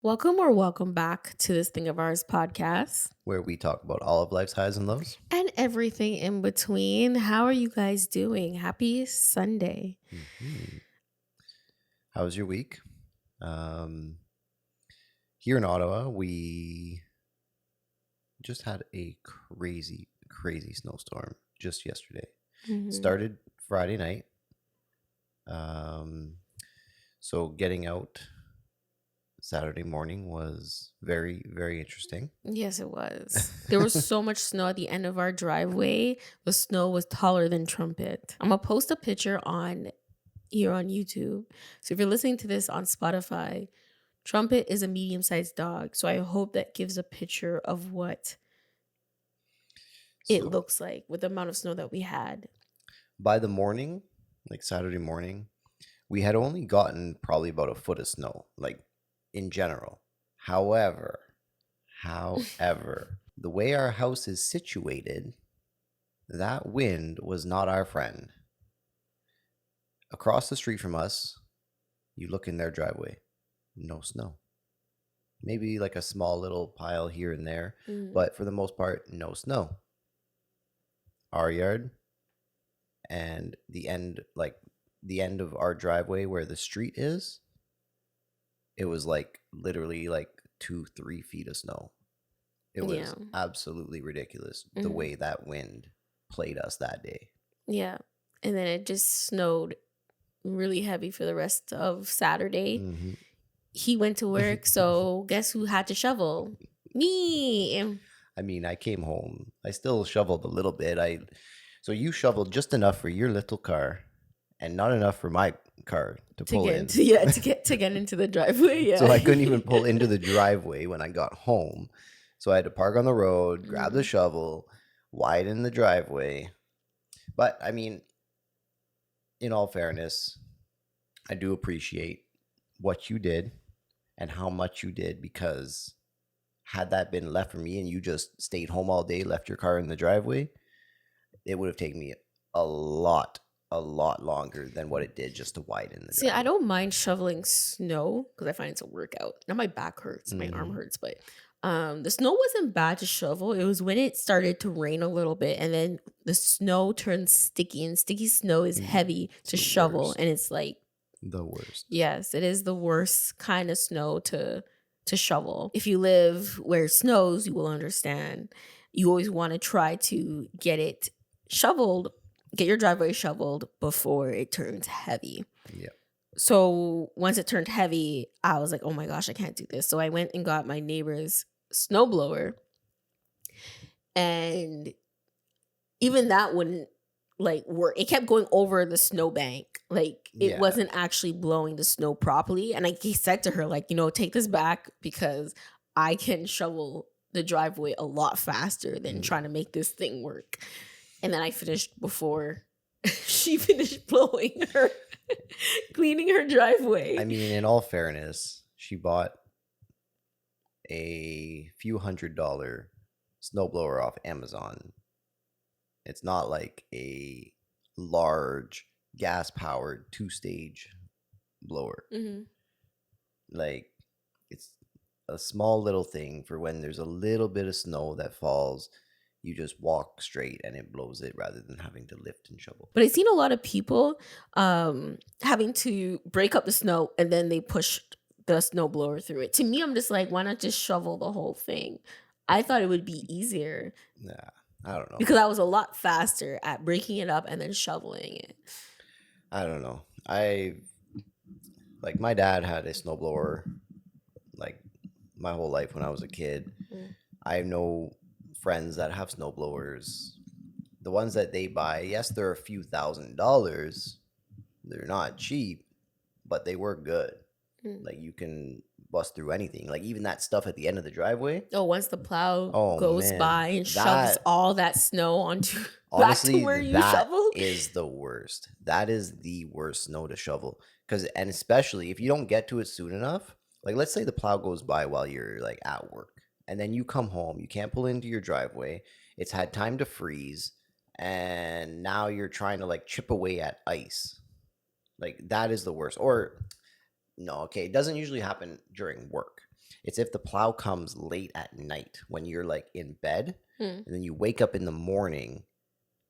Welcome back to this Thing of Ours podcast where we talk about all of life's highs and lows. and everything in between. How are you guys doing? Happy Sunday. hmm How was your week? Um, Here in Ottawa, we just had a crazy, crazy snowstorm just yesterday. Mhm. Started Friday night. Um, so getting out Saturday morning was very, very interesting. Yes, it was. There was so much snow at the end of our driveway. The snow was taller than Trumpet. I'm going to post a picture on here on YouTube. So if you're listening to this on Spotify, Trumpet is a medium-sized dog. So I hope that gives a picture of what it So looks like with the amount of snow that we had. by the morning, like Saturday morning, we had only gotten probably about a foot of snow, like in general. However, the way our house is situated, that wind was not our friend. Across the street from us, you look in their driveway, no snow. Maybe like a small little pile here and there, Mm. but for the most part, no snow. Our yard and the end of our driveway where the street is, it was like literally like 2-3 feet of snow. It Yeah. was absolutely ridiculous the Mhm. way that wind played us that day. Yeah. And then it just snowed really heavy for the rest of Saturday. hmm He went to work, so guess who had to shovel? Me. I mean, I came home. I still shoveled a little bit. So you shoveled just enough for your little car, and not enough for my car to To pull get in. into to get into the driveway. Yeah. So I couldn't even pull into the driveway when I got home. So I had to park on the road, grab the Mhm. shovel, widen the driveway. But I mean, in all fairness, I do appreciate what you did and how much you did, because had that been left for me and you just stayed home all day, left your car in the driveway, it would have taken me a lot, a lot longer than what it did just to widen the See, I driveway. don't mind shoveling snow because I find it's a workout. Now my back hurts, my arm Mhm. hurts, but the snow wasn't bad to shovel. It was when it started to rain a little bit and then the snow turned sticky, and sticky snow is heavy It's to the shovel, worst. and it's like, The worst. yes, it is the worst kind of snow to shovel. If you live where it snows, you will understand. You always want to try to get it shoveled, get your driveway shoveled before it turns heavy. Yeah. So once it turned heavy, I was like, oh my gosh, I can't do this. So I went and got my neighbor's snowblower, and even that wouldn't like work. It kept going over the snowbank. Like it Yeah. wasn't actually blowing the snow properly. And I said to her, like, take this back because I can shovel the driveway a lot faster than trying to make this thing work. And then I finished before she finished blowing her cleaning her driveway. I mean, in all fairness, she bought a few $100 snowblower off Amazon. It's not like a large gas powered 2-stage blower. Mm-hmm. Like, it's a small little thing for when there's a little bit of snow that falls. You just walk straight and it blows it rather than having to lift and shovel. But I've seen a lot of people having to break up the snow and then they push the snowblower through it. To me, I'm just like, why not just shovel the whole thing? I thought it would be easier Nah, I don't know. because I was a lot faster at breaking it up and then shoveling it. I don't know. Like, my dad had a snowblower like my whole life when I was a kid. Mm. I know friends that have snowblowers. The ones that they buy, yes, they're a few $1,000s. They're not cheap, but they work good. Mm. Like, you can bust through anything. Like, even that stuff at the end of the driveway. Oh, once the plow Oh, goes man. by and shoves That- all that snow onto back Honestly, to where you that shoveled. is the worst. That is the worst snow to shovel. And especially if you don't get to it soon enough. Like, let's say the plow goes by while you're like at work, and then you come home, you can't pull into your driveway. It's had time to freeze, and now you're trying to like chip away at ice. Like, that is the worst. Or no, okay, it doesn't usually happen during work. It's if the plow comes late at night when you're like in bed, Hmm. and then you wake up in the morning,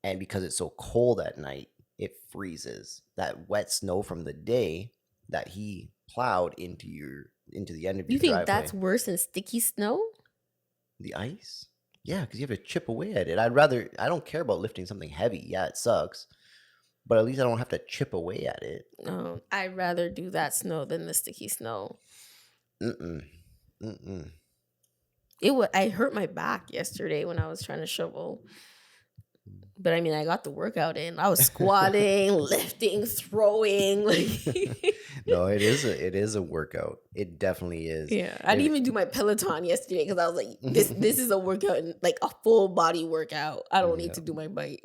and because it's so cold at night, it freezes. That wet snow from the day that he plowed into the end of You your think driveway. that's worse than sticky snow? The ice? Yeah, because you have to chip away at it. I don't care about lifting something heavy. Yeah, it sucks. But at least I don't have to chip away at it. I'd rather do that snow than the sticky snow. Mm-mm. Mm-mm. I hurt my back yesterday when I was trying to shovel. But I mean, I got the workout in. I was squatting, lifting, throwing. Like, No, it is a workout. It definitely is. yeah, I didn't even do my Peloton yesterday because I was like, this is a workout, like a full body workout. I don't need to do my bike.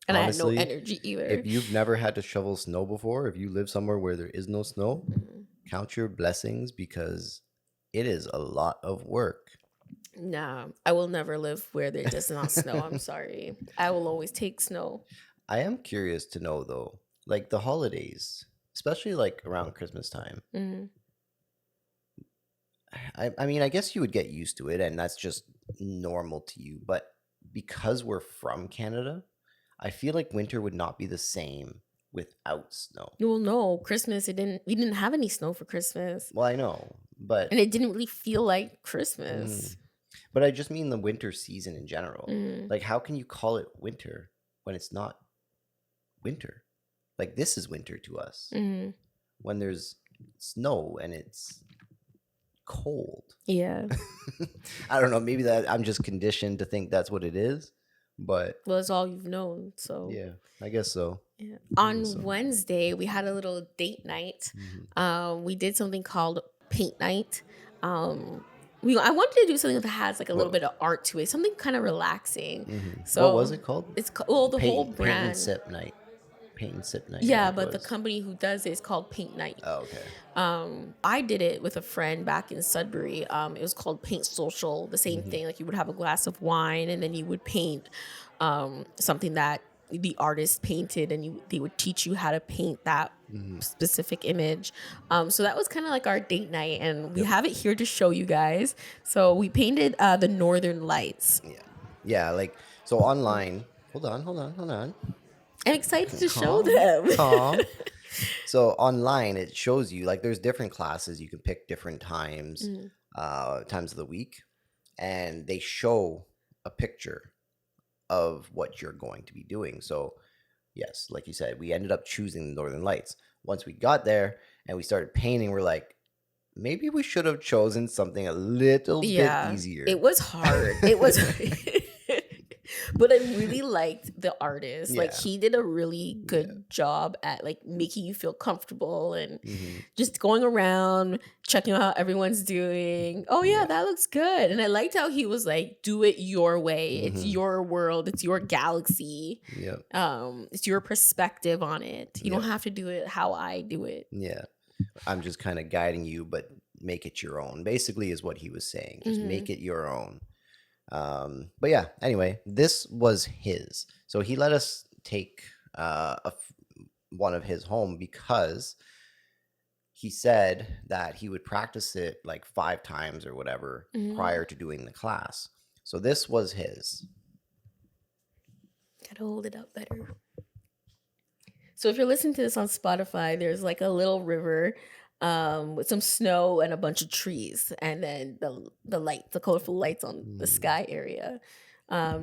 And Honestly, I had no energy either. if you've never had to shovel snow before, if you live somewhere where there is no snow, count your blessings because it is a lot of work. Nah, I will never live where there does not snow. I'm sorry. I will always take snow. I am curious to know though, like the holidays, especially like around Christmas time. Mhm. I mean, I guess you would get used to it and that's just normal to you. But because we're from Canada, I feel like winter would not be the same without snow. Well, no, Christmas. We didn't have any snow for Christmas, Well, I know, but and it didn't really feel like Christmas. but I just mean the winter season in general. Mm. Like, how can you call it winter when it's not winter? Like, this is winter to us Mhm. when there's snow and it's cold. Yeah. I don't know. Maybe that I'm just conditioned to think that's what it is, but Well, it's all you've known. So yeah, I guess so. yeah. On So. Wednesday, we had a little date night. Mhm. We did something called paint night. I wanted to do something that has like a little bit of art to it, something kind of relaxing. Mhm. So What was it called? It's well, the whole Paint brand. and sip night. Paint and sip night. I Yeah, think it but the was. company who does it is called Paint Night. Oh, okay. I did it with a friend back in Sudbury. It was called Paint Social. The same thing. Like you would have a glass of wine and then you would paint something that the artist painted, and they would teach you how to paint that specific image. So that was kind of like our date night, and we have it here to show you guys. So we painted the Northern Lights. Yeah. Like so online. Hold on. I'm excited to show Calm, them. calm. So online, it shows you like there's different classes. You can pick different times, times of the week, and they show a picture of what you're going to be doing. So yes, like you said, we ended up choosing the Northern Lights. Once we got there and we started painting, we're like, maybe we should have chosen something a little bit easier. It was hard. It was but I really liked the artist. Like Yeah. he did a really good job at like making you feel comfortable and Mhm. just going around checking out how everyone's doing. Oh yeah, that looks good. And I liked how he was like, do it your way. It's your world, it's your galaxy. Yep. It's your perspective on it. You don't Yep. have to do it how I do it. Yeah. I'm just kind of guiding you, but make it your own. Basically, is what he was saying. Just make it your own. But yeah. Anyway, this was his. So he let us take one of his home because he said that he would practice it like 5 times or whatever prior to doing the class. So this was his. Gotta hold it up better. So if you're listening to this on Spotify, there's like a little river with some snow and a bunch of trees, and then the colorful lights on the sky area.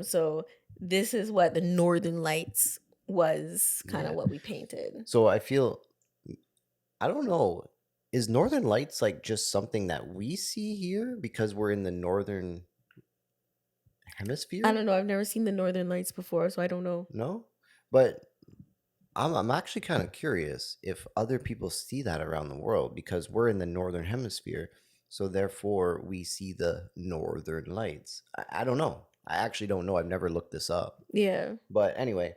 So this is what the Northern Lights was, kind of what we painted. So I feel, I don't know, is Northern Lights like just something that we see here because we're in the Northern Hemisphere? I don't know. I've never seen the Northern Lights before, so I don't know. No, but I'm actually kind of curious if other people see that around the world because we're in the Northern Hemisphere, so therefore we see the Northern Lights. I don't know. I actually don't know. I've never looked this up. Yeah. But anyway,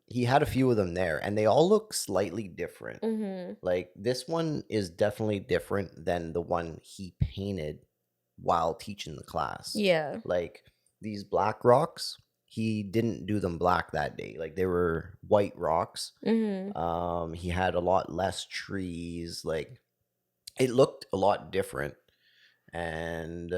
he had a few of them there, and they all look slightly different. Like this one is definitely different than the one he painted while teaching the class. Yeah. Like these black rocks, he didn't do them black that day. Like they were white rocks. He had a lot less trees. Like it looked a lot different. And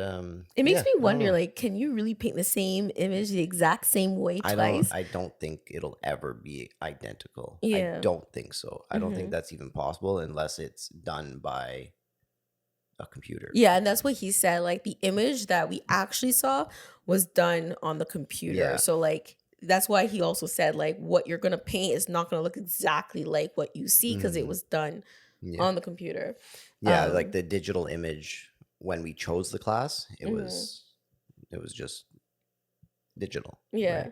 It makes yeah, me I don't wonder, know. like, can you really paint the same image the exact same way twice? I don't think it'll ever be identical. I Yeah. don't think so. I don't think Hmm. that's even possible unless it's done by a computer. Yeah, and that's what he said. Like the image that we actually saw was done on the computer. Yeah. So like that's why he also said like what you're gonna paint is not gonna look exactly like what you see because it Mhm. was done Yeah. on the computer. Yeah, like Um, the digital image when we chose the class, mhm, it was just digital, right? yeah.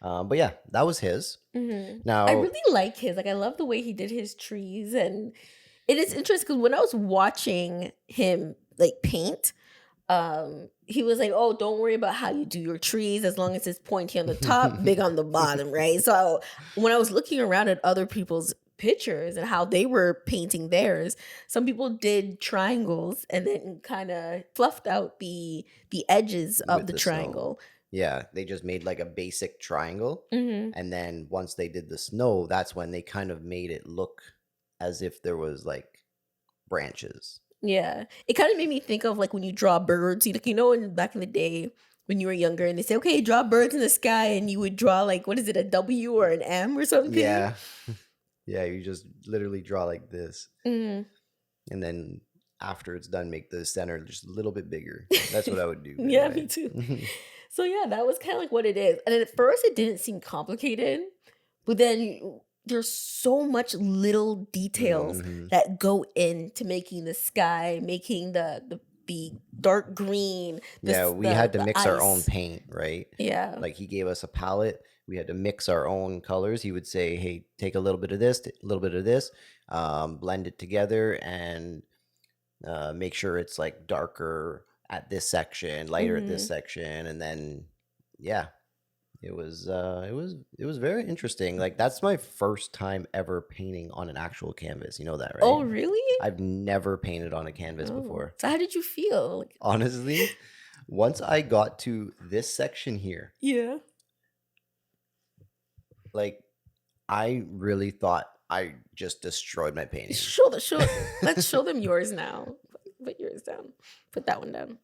But yeah, that was his. I Now, really like his. Like I love the way he did his trees, and it is interesting because when I was watching him like paint, he was like, "Oh, don't worry about how you do your trees as long as it's pointy on the top, big on the bottom, right?" So when I was looking around at other people's pictures and how they were painting theirs, some people did triangles and then kind of fluffed out the edges of with the the snow, triangle. yeah, they just made like a basic triangle. Hmm. And then once they did the snow, that's when they kind of made it look as if there was like branches. Yeah, it kind of made me think of like when you draw birds. Like in back in the day when you were younger, and they say, "Okay, draw birds in the sky," and you would draw like what is it, a W or an M or something? Yeah. Yeah, you just literally draw like this. Mm. And then after it's done, make the center just a little bit bigger. That's what I would do Yeah, anyway. me too. So yeah, that was kind of like what it is. And at first it didn't seem complicated, but then there's so much little details Hmm. that go into making the sky, making the dark green, Yeah, we had to the mix our own ice. paint, right? Yeah. Like he gave us a palette. We had to mix our own colors. He would say, "Hey, take a little bit of this, a little bit of this, blend it together, and make sure it's like darker at this section, lighter at this Hmm. section." And then, yeah, it was very interesting. Like that's my first time ever painting on an actual canvas. You know that, right? Oh, really? I've never painted on a canvas Oh. before. So how did you feel? Like, Honestly, once I got to this section here, yeah. like I really thought I just destroyed my painting. Show let's show them yours now. Put yours down. Put that one down.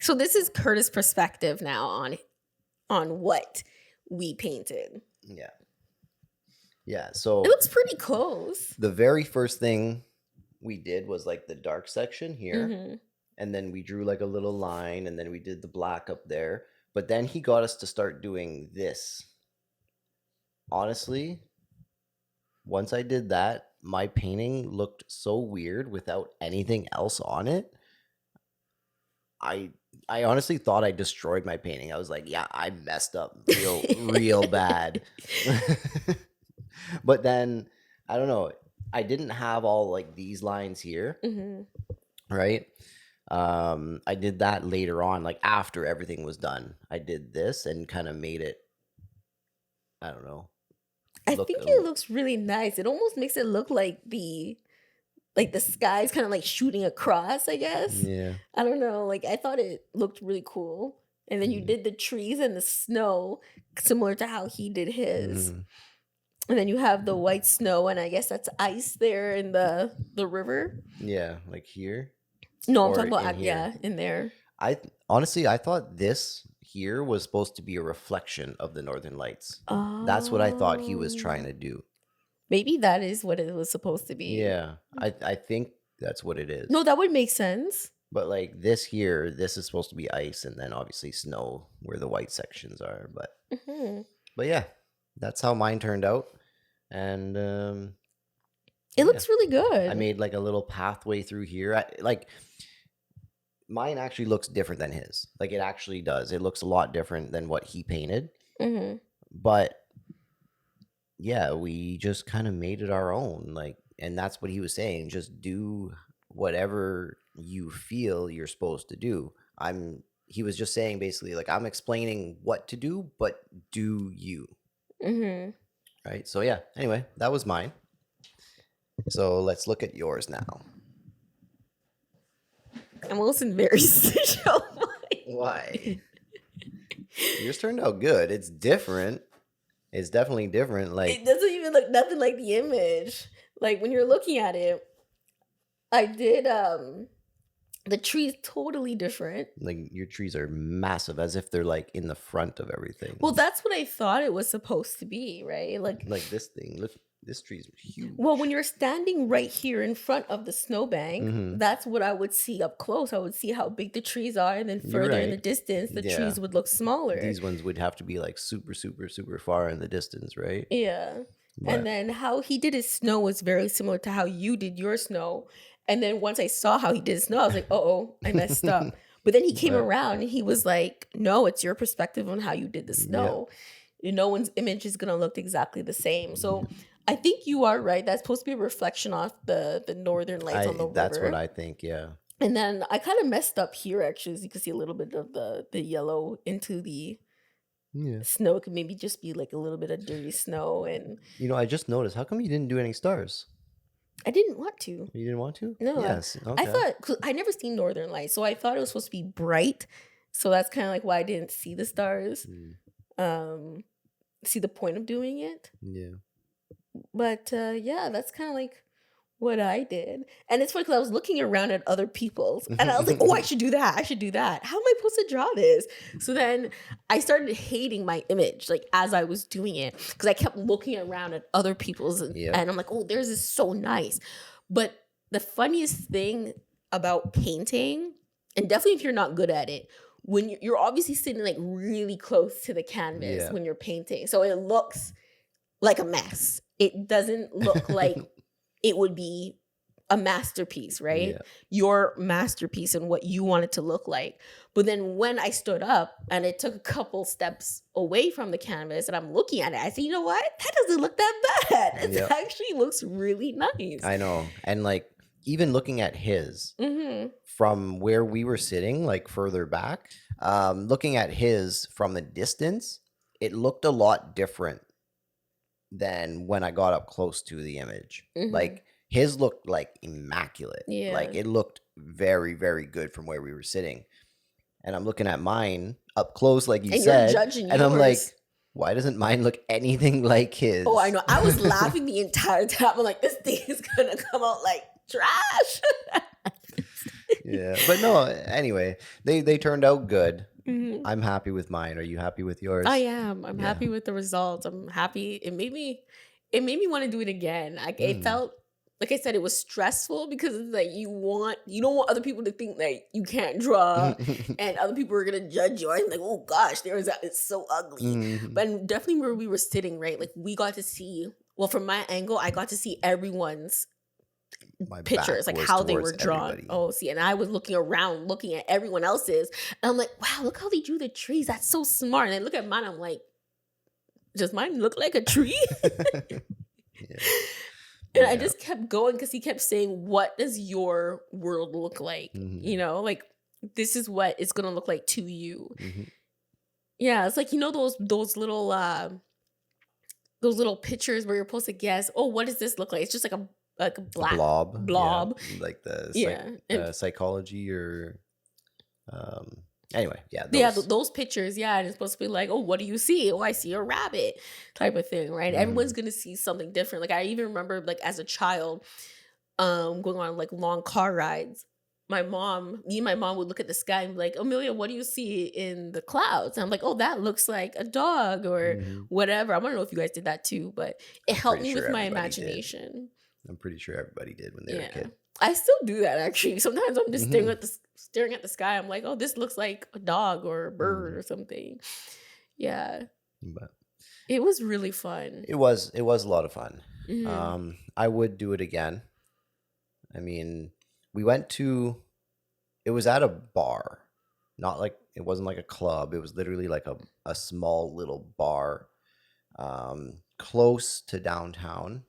So this is Curtis' perspective now on what we painted. Yeah. Yeah. It So looks pretty close. the very first thing we did was like the dark section here. Hmm. And then we drew like a little line and then we did the black up there. But then he got us to start doing this. Honestly, once I did that, my painting looked so weird without anything else on it. I I honestly thought I destroyed my painting. I was like, yeah, I messed up real bad. But then I don't know. I didn't have all like these lines here, Hmm. right? I did that later on, like after everything was done. I did this and kind of made it, I don't know, I look think a it looks really nice. It almost makes it look like the sky's kind of like shooting across, I guess. yeah. I don't know. Like I thought it looked really cool. And then you Mm, did the trees and the snow similar to how he did his. mm, And then you have the white snow and I guess that's ice there in the river. yeah, like here No, I'm or talking about in here. yeah, in there. Honestly, I thought this here was supposed to be a reflection of the Northern Lights. That's what I thought he was trying Oh. to do. Maybe that is what it was supposed to be. Yeah, I think that's what it is. No, that would make sense. But like this here, this is supposed to be ice, and then obviously snow where the white sections are. Hmm. But yeah, that's how mine turned out. And It yeah, looks really I good. made like a little pathway through here. Like mine actually looks different than his. Like it actually does. It looks a lot different than what he painted. Hmm. But yeah, we just kind of made it our own. Like, and that's what he was saying. Just do whatever you feel you're supposed to do. He was just saying basically, like, I'm explaining what to do, but do you. Hmm. Right. So, yeah, anyway, that was mine. So let's look at yours now. I'm almost embarrassed to show mine. Why? Yours turned out good. It's different. It's definitely different. Like, It doesn't even look nothing like the image. Like when you're looking at it, I did the tree's totally different. Like your trees are massive, as if they're like in the front of everything. Well, that's what I thought it was supposed to be, right? Like this thing. Look, this tree's huge. Well, when you're standing right here in front of the snowbank, that's what I would see up close. I would see how big the trees are, and then further in the distance, the trees would look smaller. These ones would have to be like super, super, super far in the distance, right? Yeah. And then how he did his snow was very similar to how you did your snow. And then once I saw how he did his snow, I was like, oh, I messed up. But then he came around and he was like, no, it's your perspective on how you did the snow. No one's image is going to look exactly the same. So I think you are right. That's supposed to be a reflection off the northern lights on the river. That's what I think, yeah. And then I kind of messed up here, actually, as you can see a little bit of the yellow into the snow. It could maybe just be like a little bit of dirty snow. And I just noticed, how come you didn't do any stars? I didn't want to. You didn't want to? No. Yes. Okay. I thought, cause I never seen northern lights, so I thought it was supposed to be bright. So that's kind of like why I didn't see the stars. See the point of doing it. Yeah. But that's kind of like what I did. And it's funny because I was looking around at other people's and I was like, oh, I should do that. I should do that. How am I supposed to draw this? So then I started hating my image like as I was doing it because I kept looking around at other people's and I'm like, oh, theirs is so nice. But the funniest thing about painting, and definitely if you're not good at it, when you're obviously sitting like really close to the canvas when you're painting. So it looks like a mess. It doesn't look like it would be a masterpiece, right? Yeah. Your masterpiece and what you want it to look like. But then when I stood up and it took a couple steps away from the canvas and I'm looking at it, I said, you know what? That doesn't look that bad. It actually looks really nice. I know. And like even looking at his from where we were sitting, like further back, looking at his from the distance, it looked a lot different than when I got up close to the image. Like his looked like immaculate. Yeah. Like it looked very, very good from where we were sitting. And I'm looking at mine up close, like you said. You're judging and yours. I'm like, why doesn't mine look anything like his? Oh, I know. I was laughing the entire time. I'm like, this thing is gonna come out like trash. Yeah. But no, anyway, they turned out good. I'm happy with mine. Are you happy with yours? I am. I'm happy with the results. I'm happy. It made me want to do it again. Like it felt, like I said, it was stressful because it's like you don't want other people to think that you can't draw and other people are gonna judge you. I'm like, oh gosh, it's so ugly. But definitely where we were sitting, right? Like we got to see, well, from my angle, I got to see everyone's pictures, like how they were drawn. Everybody. Oh, see, and I was looking around, looking at everyone else's, and I'm like, wow, look how they drew the trees. That's so smart. And I look at mine, I'm like, does mine look like a tree? And I just kept going because he kept saying, what does your world look like? You know, like this is what it's gonna look like to you. Yeah, it's like, those little pictures where you're supposed to guess, oh, what does this look like? It's just like a black blob. Yeah. Like the psychology or anyway, those pictures, and it's supposed to be like, oh, what do you see? Oh, I see a rabbit type of thing, right? Everyone's gonna see something different. Like I even remember like as a child going on like long car rides, me and my mom would look at the sky and be like, Amelia, what do you see in the clouds? And I'm like, oh, that looks like a dog or whatever. I don't know if you guys did that too, but it helped me with my imagination. I'm pretty sure everybody did when they were a kid. I still do that actually. Sometimes I'm just staring at the sky. I'm like, oh, this looks like a dog or a bird or something. Yeah. But it was really fun. It was a lot of fun. I would do it again. I mean, we went to, it was at a bar. Not like, it wasn't like a club. It was literally like a small little bar close to downtown.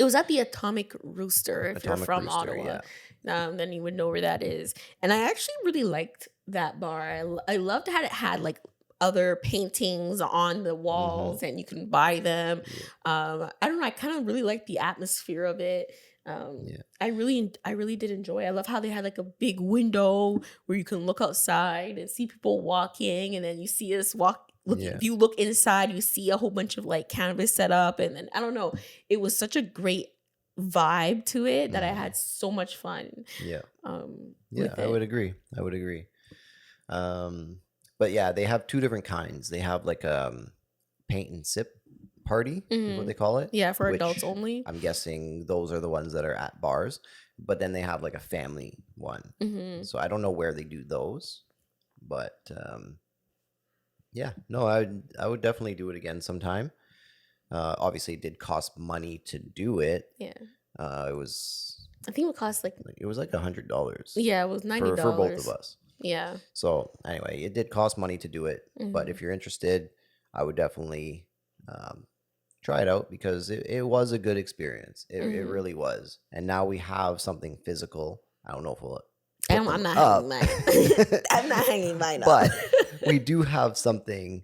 It was at the Atomic Rooster. If you're from Ottawa, then you would know where that is. And I actually really liked that bar. I loved how it had like other paintings on the walls and you can buy them. I don't know. I kind of really liked the atmosphere of it. I really did enjoy it. I love how they had like a big window where you can look outside and see people walking, and then you see us If you look inside, you see a whole bunch of like canvas set up, and then I don't know, it was such a great vibe to it that I had so much fun. Yeah. With I would agree. But yeah, they have two different kinds. They have like paint and sip party is what they call it. Yeah, for adults only. I'm guessing those are the ones that are at bars. But then they have like a family one. So I don't know where they do those. But yeah, no, I would definitely do it again sometime. Obviously, it did cost money to do it. Yeah. It was. I think it would cost like. It was like $100. Yeah, it was $90 for both of us. Yeah. So anyway, it did cost money to do it, but if you're interested, I would definitely try it out because it was a good experience. It really was. And now we have something physical. I don't know if we'll. I'm not hanging mine. I'm not hanging mine up. But we do have something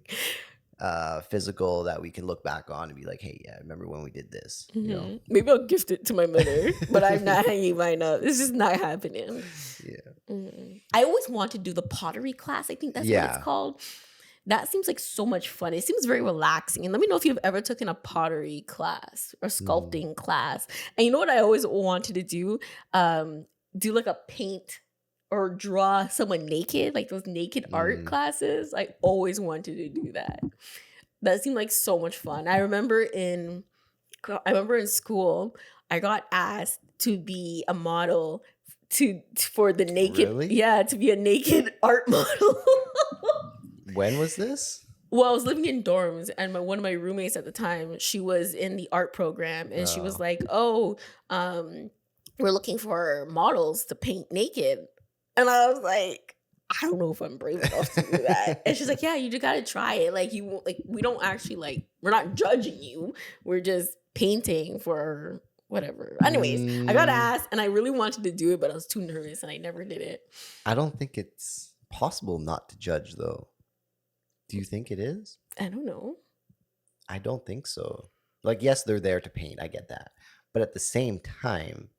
physical that we can look back on and be like, hey, yeah, I remember when we did this. You know? Maybe I'll gift it to my mother, but I'm not hanging mine up. It's just not happening. Yeah. I always want to do the pottery class. I think that's what it's called. That seems like so much fun. It seems very relaxing. And let me know if you've ever taken a pottery class or sculpting class. And you know what I always wanted to do? Do like a paint or draw someone naked, like those naked art classes. I always wanted to do that. That seemed like so much fun. I remember in school, I got asked to be a model for the naked. Really? Yeah, to be a naked art model. When was this? Well, I was living in dorms, and one of my roommates at the time, she was in the art program, and she was like, "Oh, we're looking for models to paint naked." And I was like, "I don't know if I'm brave enough to do that." And she's like, "Yeah, you just gotta try it. Like we don't actually we're not judging you. We're just painting for whatever." Anyways, I got asked, and I really wanted to do it, but I was too nervous, and I never did it. I don't think it's possible not to judge, though. Do you think it is? I don't know. I don't think so. Like, yes, they're there to paint. I get that. But at the same time,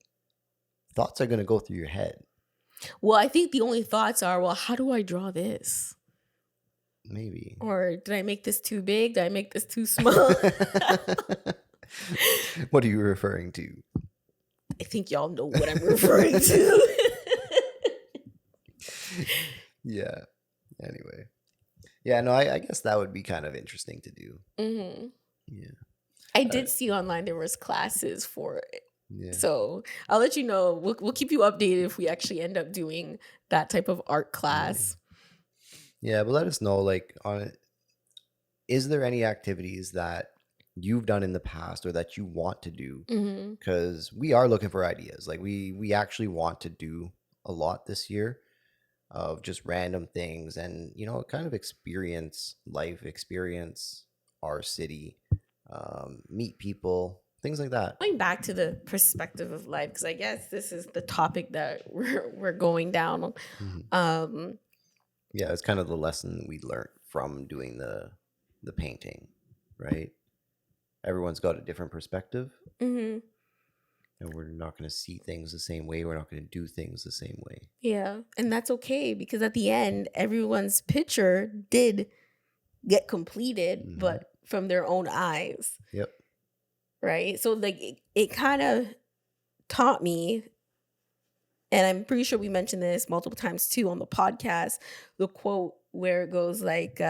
thoughts are going to go through your head. Well, I think the only thoughts are, well, how do I draw this? Maybe. Or did I make this too big? Did I make this too small? What are you referring to? I think y'all know what I'm referring to. Yeah. Anyway. Yeah, no, I guess that would be kind of interesting to do. Yeah. I did see online there was classes for it. Yeah. So I'll let you know. We'll keep you updated if we actually end up doing that type of art class. Yeah, but let us know, like, is there any activities that you've done in the past or that you want to do? Because we are looking for ideas. Like, we actually want to do a lot this year of just random things and, you know, kind of experience our city, meet people, things like that. Going back to the perspective of life, because I guess this is the topic that we're going down. Yeah, it's kind of the lesson we learned from doing the painting, right? Everyone's got a different perspective. And we're not going to see things the same way. We're not going to do things the same way. Yeah, and that's okay because at the end, everyone's picture did get completed, but from their own eyes. Yep. Right? So, like, it kind of taught me, and I'm pretty sure we mentioned this multiple times too on the podcast, the quote where it goes like,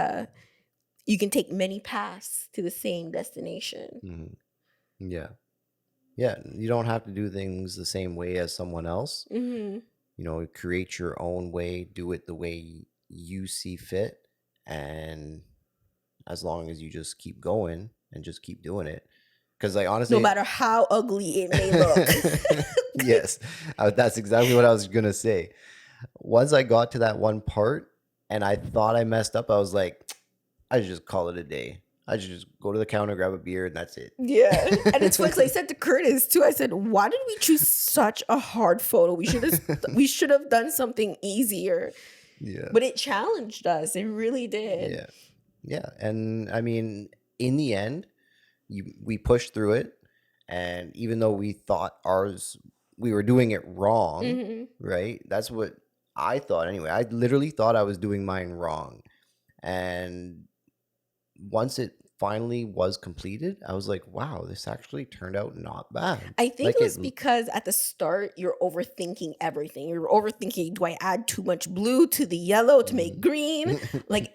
you can take many paths to the same destination. Yeah. Yeah, you don't have to do things the same way as someone else. You know, create your own way, do it the way you see fit. And as long as you just keep going and just keep doing it. Because, like, honestly, no matter how ugly it may look. Yes, that's exactly what I was going to say. Once I got to that one part and I thought I messed up, I was like, I should just call it a day. I should just go to the counter, grab a beer, and that's it. Yeah. And it's funny, 'cause I said to Curtis too, I said, why did we choose such a hard photo? We should have done something easier. Yeah. But it challenged us. It really did. Yeah. Yeah. And I mean, in the end, we pushed through it. And even though we thought we were doing it wrong, right? That's what I thought anyway. I literally thought I was doing mine wrong. And once it finally was completed, I was like, wow, this actually turned out not bad. I think Like it it, was because at the start you're overthinking everything. You're overthinking, do I add too much blue to the yellow to make green? Like,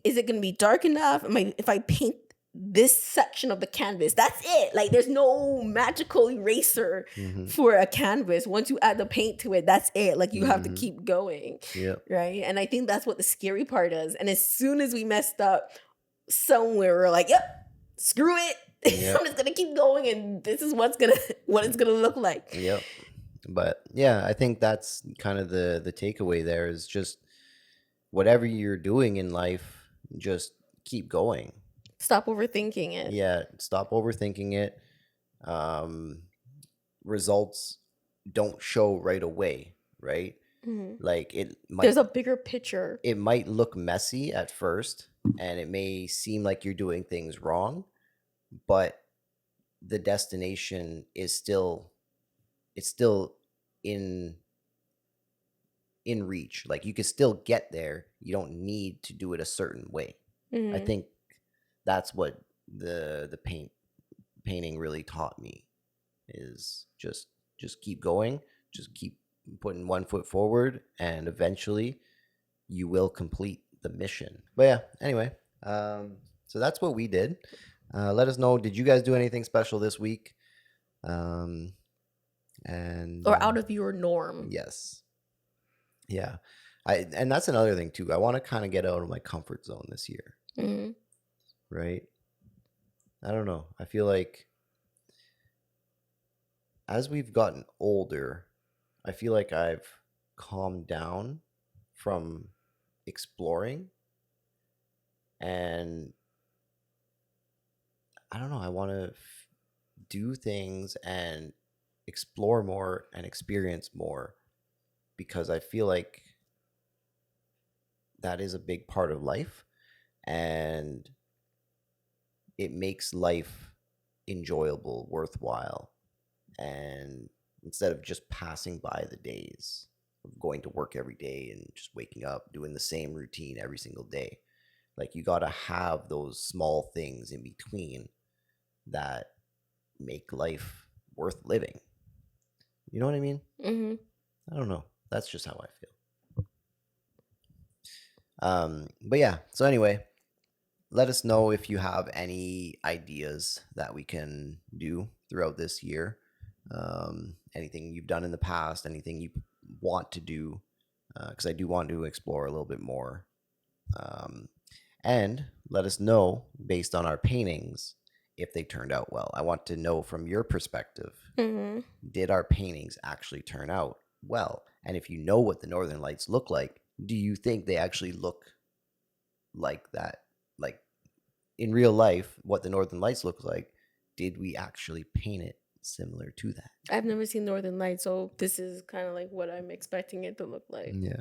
is it gonna be dark enough? If I paint this section of the canvas, that's it. Like, there's no magical eraser Mhm. for a canvas. Once you add the paint to it, that's it. Like, you have to Mhm. keep going. Yep. Right. And I think that's what the scary part is. And as soon as we messed up somewhere, we're like, yep, screw it. Yep. I'm just gonna keep going, and this is what it's gonna look like. Yep. But yeah, I think that's kind of the takeaway there is just whatever you're doing in life, just keep going. Stop overthinking it. Yeah, stop overthinking it. Results don't show right away, right? Mhm. Like There's a bigger picture. it might look messy at first and it may seem like you're doing things wrong, but the destination is still it's still in reach. Like you can still get there. You don't need to do it a certain way. I Mhm. think that's what the painting really taught me is just keep going, just keep putting one foot forward, and eventually you will complete the mission. But yeah, anyway, so that's what we did. Let us know, did you guys do anything special this week? And Or out of your norm. yes, yeah, and that's another thing too. I want to kind of get out of my comfort zone this year, Mhm. right? I don't know. I feel like as we've gotten older, I feel like I've calmed down from exploring, and I don't know, I want to do things and explore more and experience more because I feel like that is a big part of life and it makes life enjoyable, worthwhile. And instead of just passing by the days of going to work every day and just waking up, doing the same routine every single day, like you got to have those small things in between that make life worth living. You know what I mean? Mhm. I don't know. That's just how I feel. But yeah, so anyway, let us know if you have any ideas that we can do throughout this year. Anything you've done in the past, anything you want to do, because I do want to explore a little bit more. And let us know based on our paintings if they turned out well. I want to know from your perspective, Mhm. did our paintings actually turn out well? And if you know what the Northern Lights look like, do you think they actually look like that? Like in real life, what the Northern Lights look like, did we actually paint it similar to that? I've never seen Northern Lights, so this is kind of like what I'm expecting it to look like. Yeah.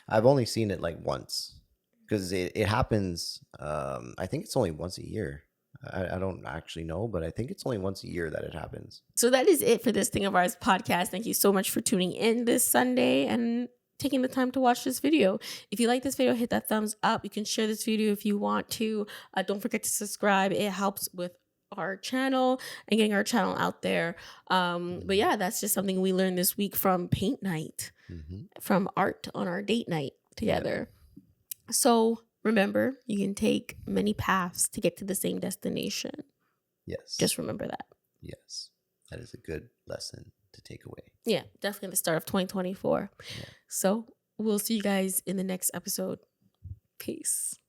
I've only seen it like once because it happens. I think it's only once a year. I don't actually know, but I think it's only once a year that it happens. So that is it for this Thing of Ours podcast. Thank you so much for tuning in this Sunday and taking the time to watch this video. If you like this video, hit that thumbs up. You can share this video if you want to. Don't forget to subscribe. It helps with our channel and getting our channel out there. But yeah, that's just something we learned this week from paint night, from art on our date night together. Yeah. So remember, you can take many paths to get to the same destination. Yes. Just remember that. Yes. That is a good lesson to take away. Yeah, definitely the start of 2024. Yeah. So we'll see you guys in the next episode. Peace.